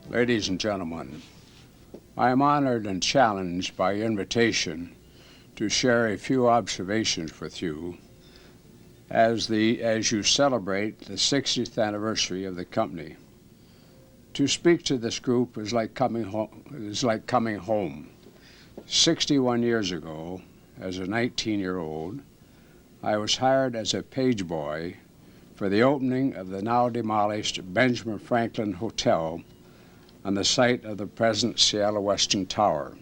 Ladies and gentlemen, I am honored and challenged by your invitation to share a few observations with you as you celebrate the 60th anniversary of the company. To speak to this group is like coming home. 61 years ago, as a 19-year-old, I was hired as a page boy for the opening of the now demolished Benjamin Franklin Hotel on the site of the present Seattle Westin Tower.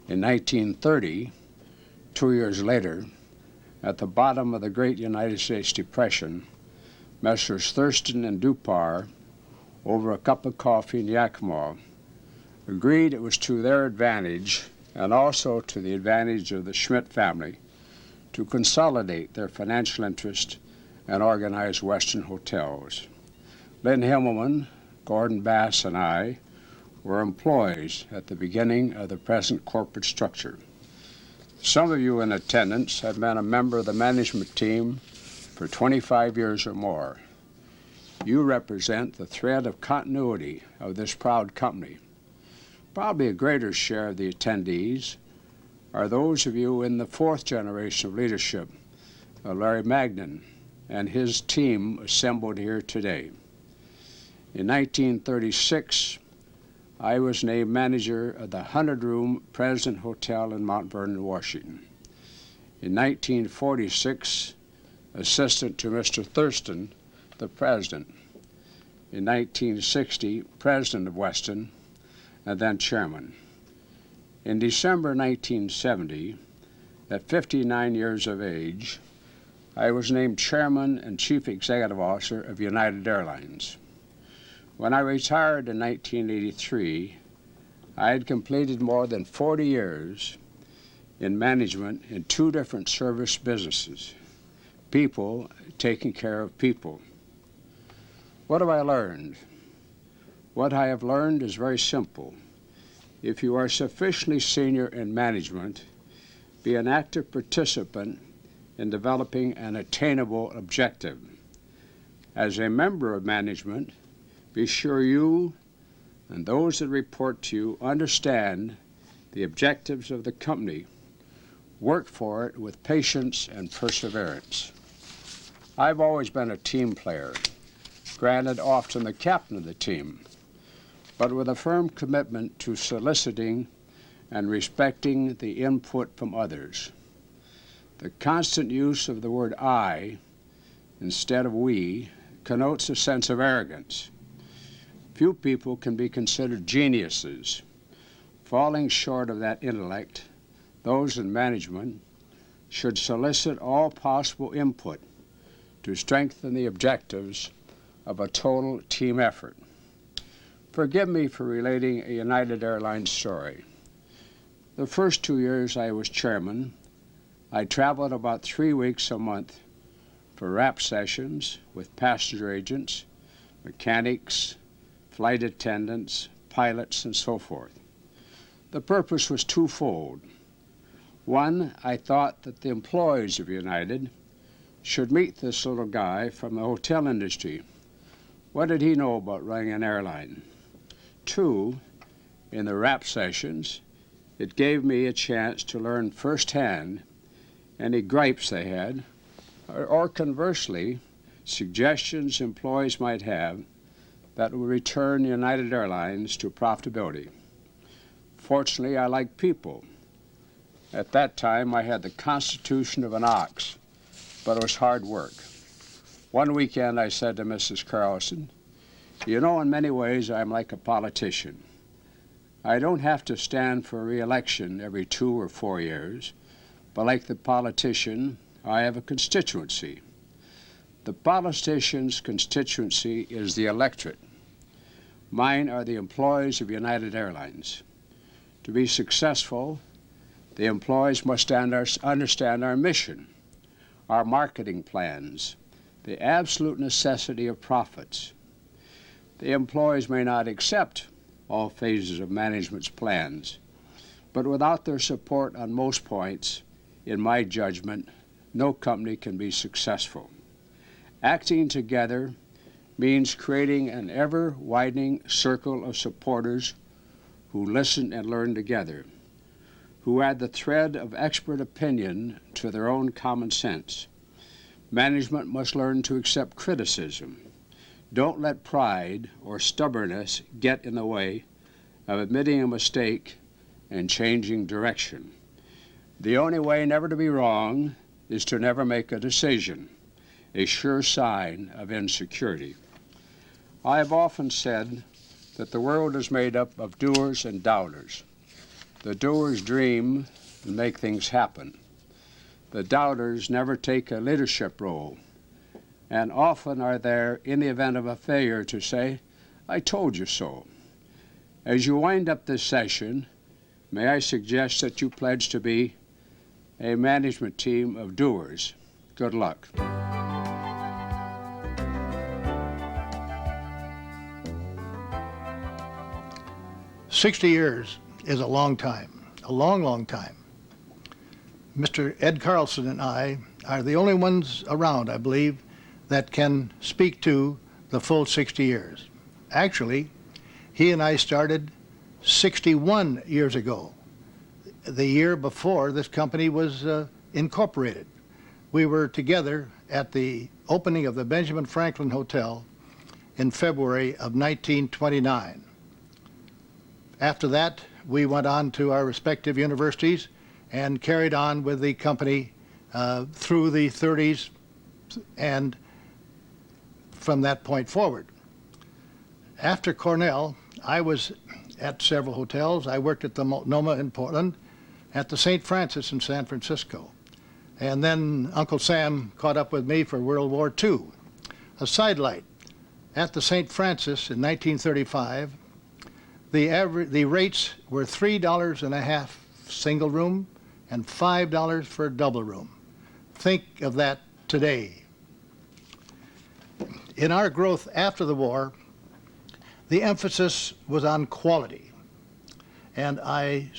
In 1930, 2 years later, at the bottom of the great United States Depression, Messrs. Thurston and Dupar, over a cup of coffee in Yakima, agreed it was to their advantage and also to the advantage of the Schmidt family to consolidate their financial interest and organize Westin hotels. Lynn Himmelman, Gordon Bass, and I were employees at the beginning of the present corporate structure. Some of you in attendance have been a member of the management team for 25 years or more. You represent the thread of continuity of this proud company. Probably a greater share of the attendees are those of you in the fourth generation of leadership, Larry Magnan and his team assembled here today. In 1936, I was named manager of the 100-room President Hotel in Mount Vernon, Washington. In 1946, assistant to Mr. Thurston, the president. In 1960, president of Westin, and then chairman. In December 1970, at 59 years of age, I was named chairman and chief executive officer of United Airlines. When I retired in 1983, I had completed more than 40 years in management in two different service businesses, people taking care of people. What have I learned? What I have learned is very simple. If you are sufficiently senior in management, be an active participant in developing an attainable objective. As a member of management, be sure you and those that report to you understand the objectives of the company. Work for it with patience and perseverance. I've always been a team player, granted often the captain of the team, but with a firm commitment to soliciting and respecting the input from others. The constant use of the word I instead of we connotes a sense of arrogance. Few people can be considered geniuses. Falling short of that intellect, those in management should solicit all possible input to strengthen the objectives of a total team effort. Forgive me for relating a United Airlines story. The first 2 years I was chairman, I traveled about 3 weeks a month for wrap sessions with passenger agents, mechanics, flight attendants, pilots, and so forth. The purpose was twofold. One, I thought that the employees of United should meet this little guy from the hotel industry. What did he know about running an airline? Two, in the wrap sessions, it gave me a chance to learn firsthand any gripes they had, or conversely, suggestions employees might have that would return United Airlines to profitability. Fortunately, I like people. At that time, I had the constitution of an ox, but it was hard work. One weekend, I said to Mrs. Carlson, "You know, in many ways, I'm like a politician. I don't have to stand for re-election every 2 or 4 years, but like the politician, I have a constituency. The politician's constituency is the electorate. Mine are the employees of United Airlines. To be successful, the employees must understand our mission, our marketing plans, the absolute necessity of profits. The employees may not accept all phases of management's plans, but without their support on most points, in my judgment, no company can be successful. Acting together, means creating an ever-widening circle of supporters who listen and learn together, who add the thread of expert opinion to their own common sense. Management must learn to accept criticism. Don't let pride or stubbornness get in the way of admitting a mistake and changing direction. The only way never to be wrong is to never make a decision, a sure sign of insecurity. I have often said that the world is made up of doers and doubters. The doers dream and make things happen. The doubters never take a leadership role, and often are there in the event of a failure to say, "I told you so." As you wind up this session, may I suggest that you pledge to be a management team of doers. Good luck. "60 years is a long time, a long, long time. Mr. Ed Carlson and I are the only ones around, I believe, that can speak to the full 60 years. Actually, he and I started 61 years ago, the year before this company was incorporated. We were together at the opening of the Benjamin Franklin Hotel in February of 1929. After that, we went on to our respective universities and carried on with the company through the 30s and from that point forward. After Cornell, I was at several hotels. I worked at the Multnomah in Portland, at the St. Francis in San Francisco. And then Uncle Sam caught up with me for World War II. A sidelight, at the St. Francis in 1935, the rates were $3.50 single room and $5 for a double room. Think of that today. In our growth after the war, the emphasis was on quality. And I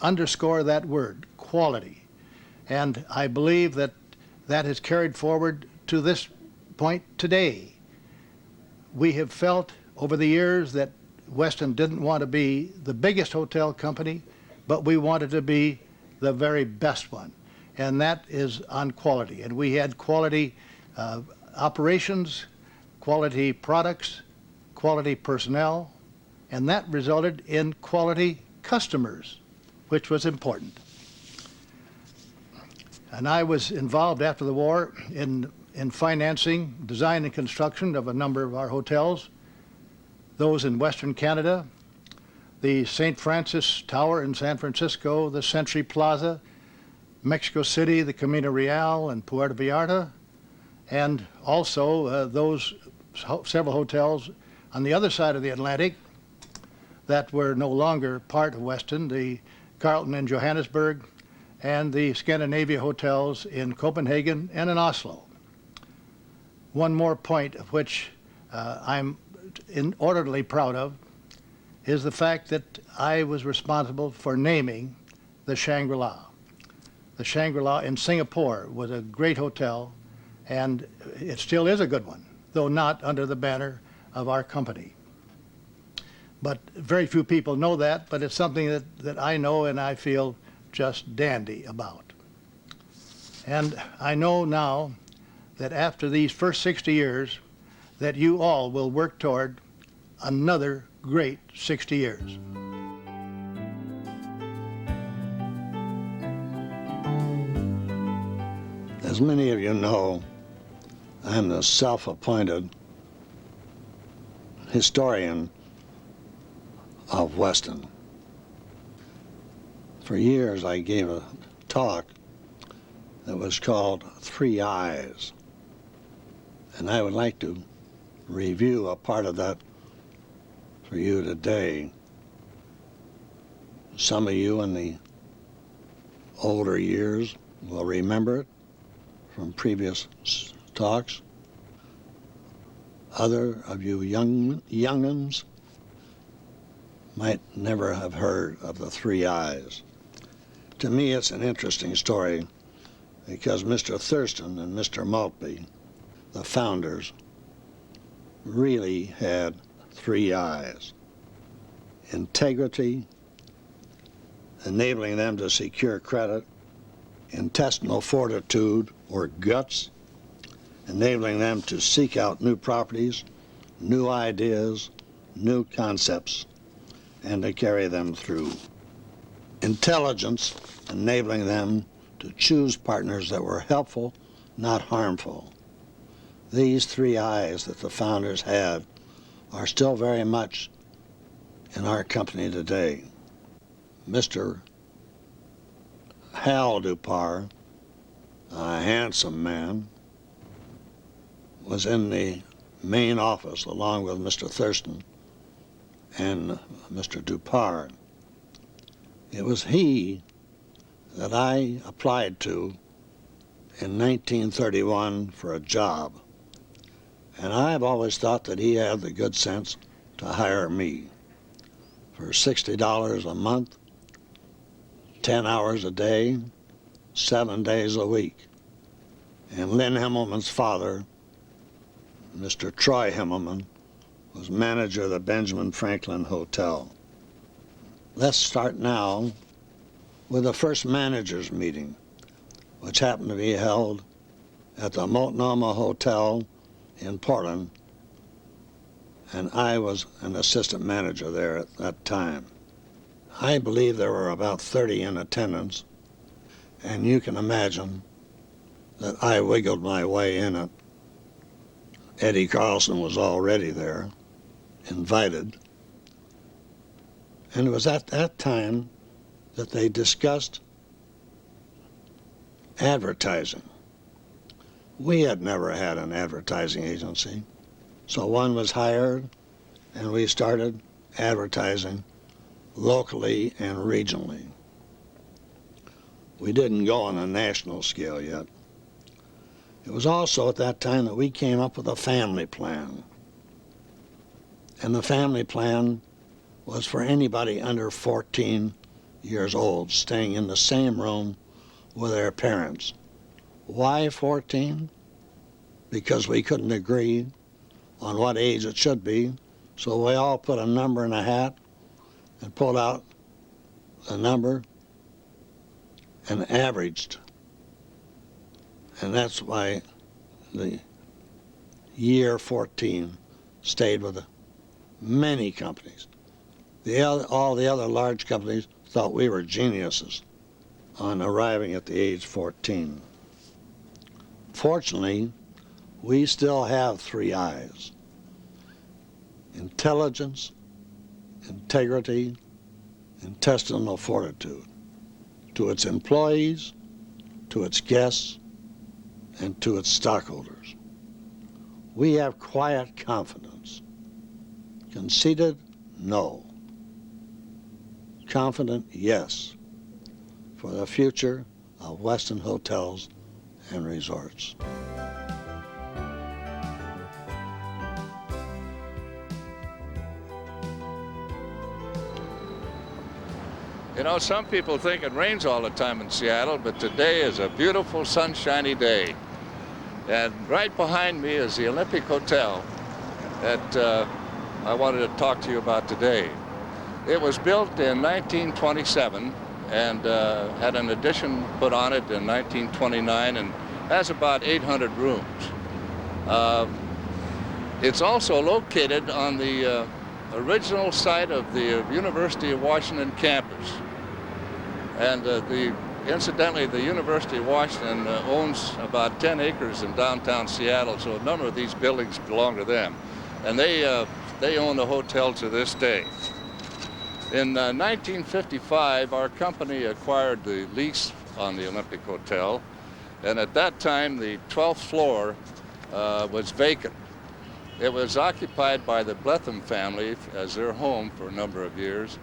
underscore that word, quality. And I believe that that has carried forward to this point today. We have felt over the years that Westin didn't want to be the biggest hotel company, but we wanted to be the very best one. And that is on quality. And we had quality operations, quality products, quality personnel, and that resulted in quality customers, which was important. And I was involved after the war in financing, design and construction of a number of our hotels, those in Western Canada, the St. Francis Tower in San Francisco, the Century Plaza, Mexico City, the Camino Real, and Puerto Vallarta, and also those several hotels on the other side of the Atlantic that were no longer part of Westin, the Carlton in Johannesburg, and the Scandinavia hotels in Copenhagen and in Oslo. One more point of which I'm inordinately proud of is the fact that I was responsible for naming the Shangri-La. The Shangri-La in Singapore was a great hotel, and it still is a good one, though not under the banner of our company. But very few people know that, but it's something that I know and I feel just dandy about. And I know now that after these first 60 years, that you all will work toward another great 60 years. As many of you know, I'm the self-appointed historian of Westin. For years I gave a talk that was called Three Eyes, and I would like to review a part of that for you today. Some of you in the older years will remember it from previous talks. Other of you young'uns might never have heard of the Three Eyes. To me, it's an interesting story because Mr. Thurston and Mr. Maltby, the founders, really had three I's: integrity, enabling them to secure credit; intestinal fortitude, or guts, enabling them to seek out new properties, new ideas, new concepts, and to carry them through; intelligence, enabling them to choose partners that were helpful, not harmful. These three I's that the founders had are still very much in our company today. Mr. Hal Dupar, a handsome man, was in the main office along with Mr. Thurston and Mr. Dupar. It was he that I applied to in 1931 for a job, and I've always thought that he had the good sense to hire me for $60 a month, 10 hours a day, 7 days a week. And Lynn Himmelman's father, Mr. Troy Himmelman, was manager of the Benjamin Franklin Hotel. Let's start now with the first managers' meeting, which happened to be held at the Multnomah Hotel in Portland, and I was an assistant manager there at that time. I believe there were about 30 in attendance, and you can imagine that I wiggled my way in it. Eddie Carlson was already there, invited, and it was at that time that they discussed advertising. We had never had an advertising agency, so one was hired, and we started advertising locally and regionally. We didn't go on a national scale yet. It was also at that time that we came up with a family plan. And the family plan was for anybody under 14 years old staying in the same room with their parents. Why 14? Because we couldn't agree on what age it should be, so we all put a number in a hat and pulled out a number and averaged. And that's why the year 14 stayed with many companies. All the other large companies thought we were geniuses on arriving at the age 14. Fortunately, we still have three I's: intelligence, integrity, intestinal fortitude, to its employees, to its guests, and to its stockholders. We have quiet confidence. Conceited? No. Confident? Yes. For the future of Westin Hotels and Resorts. You know, some people think it rains all the time in Seattle, but today is a beautiful, sunshiny day. And right behind me is the Olympic Hotel that I wanted to talk to you about today. It was built in 1927 and had an addition put on it in 1929 and has about 800 rooms. It's also located on the original site of the University of Washington campus. And incidentally, the University of Washington owns about 10 acres in downtown Seattle, so a number of these buildings belong to them. And they own the hotel to this day. In 1955, our company acquired the lease on the Olympic Hotel, and at that time, the 12th floor was vacant. It was occupied by the Blethyn family as their home for a number of years,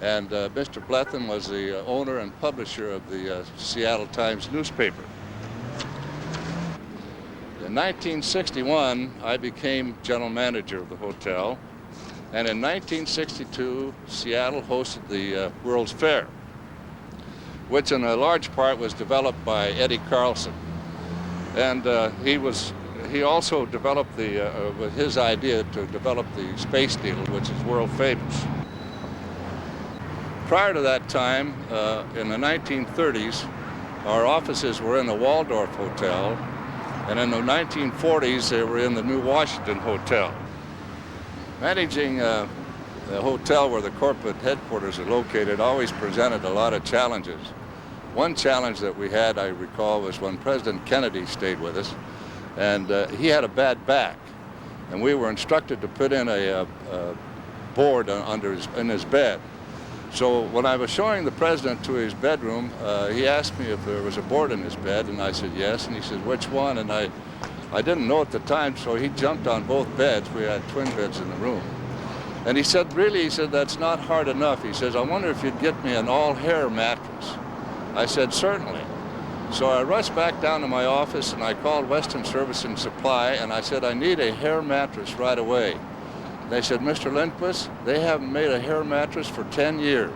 and Mr. Blethyn was the owner and publisher of the Seattle Times newspaper. In 1961, I became general manager of the hotel, and in 1962, Seattle hosted the World's Fair, which in a large part was developed by Eddie Carlson. And he was he also developed with his idea to develop the Space Needle, which is world famous. Prior to that time, in the 1930s, our offices were in the Waldorf Hotel, and in the 1940s, they were in the New Washington Hotel. Managing the hotel where the corporate headquarters are located always presented a lot of challenges. One challenge that we had, I recall, was when President Kennedy stayed with us, and he had a bad back, and we were instructed to put in a board in his bed. So when I was showing the president to his bedroom, he asked me if there was a board in his bed, and I said yes, and he said, which one? And I didn't know at the time, so he jumped on both beds. We had twin beds in the room. And he said, really, he said, that's not hard enough. He says, I wonder if you'd get me an all-hair mattress. I said, certainly. So I rushed back down to my office, and I called Westin Service and Supply, and I said, I need a hair mattress right away. They said, Mr. Lindquist, they haven't made a hair mattress for 10 years.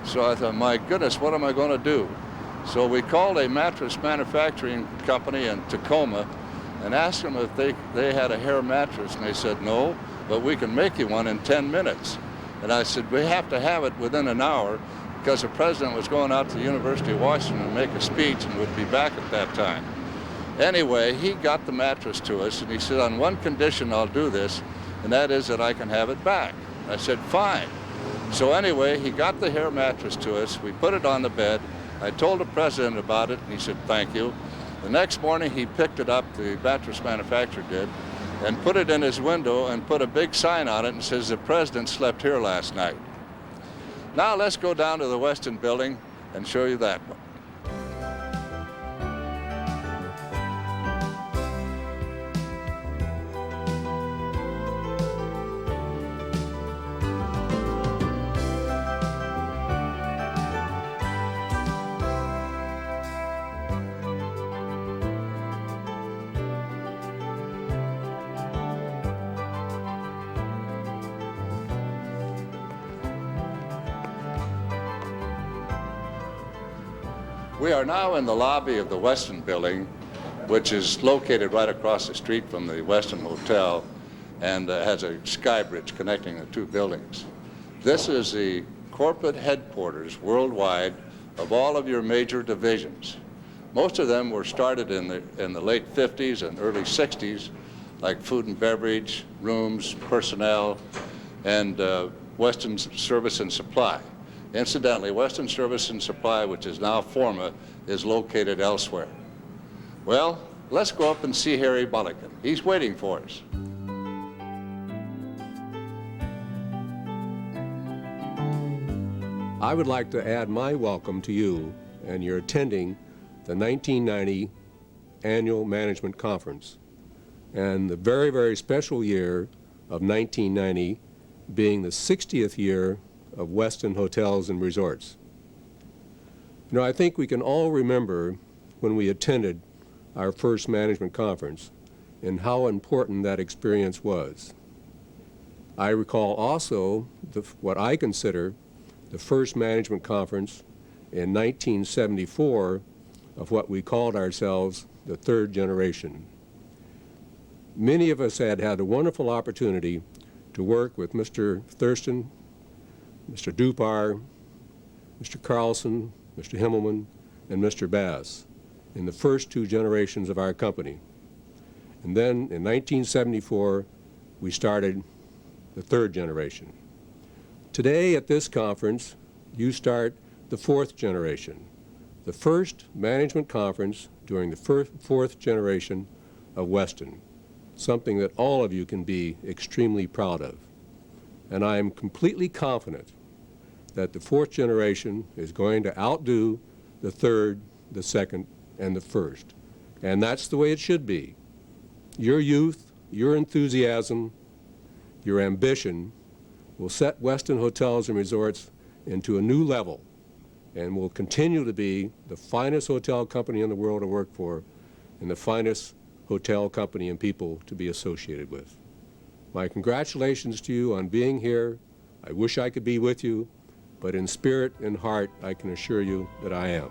So I thought, my goodness, what am I going to do? So we called a mattress manufacturing company in Tacoma and asked them if they had a hair mattress, and they said, no, but we can make you one in 10 minutes. And I said, we have to have it within an hour because the president was going out to the University of Washington to make a speech and would be back at that time. Anyway, he got the mattress to us, and he said, on one condition I'll do this, and that is that I can have it back. I said, fine. So anyway, he got the hair mattress to us. We put it on the bed. I told the president about it, and he said, thank you. The next morning, he picked it up, the mattress manufacturer did, and put it in his window and put a big sign on it and says, the president slept here last night. Now let's go down to the Westin building and show you that one. We are now in the lobby of the Westin building, which is located right across the street from the Westin Hotel and has a sky bridge connecting the two buildings. This is the corporate headquarters worldwide of all of your major divisions. Most of them were started in the late 50s and early 60s, like food and beverage, rooms, personnel, and Westin Service and Supply. Incidentally, Westin Service and Supply, which is now Forma, is located elsewhere. Well, let's go up and see Harry Mulligan. He's waiting for us. I would like to add my welcome to you and your attending the 1990 Annual Management Conference, and the very, very special year of 1990 being the 60th year of Westin Hotels and Resorts. You know, I think we can all remember when we attended our first management conference and how important that experience was. I recall also what I consider the first management conference in 1974 of what we called ourselves the third generation. Many of us had had a wonderful opportunity to work with Mr. Thurston, Mr. Dupar, Mr. Carlson, Mr. Himmelman, and Mr. Bass in the first two generations of our company. And then in 1974, we started the third generation. Today at this conference, you start the fourth generation, the first management conference during the fourth generation of Westin, something that all of you can be extremely proud of. And I am completely confident that the fourth generation is going to outdo the third, the second, and the first. And that's the way it should be. Your youth, your enthusiasm, your ambition will set Westin Hotels and Resorts into a new level and will continue to be the finest hotel company in the world to work for and the finest hotel company and people to be associated with. My congratulations to you on being here. I wish I could be with you, but in spirit and heart, I can assure you that I am.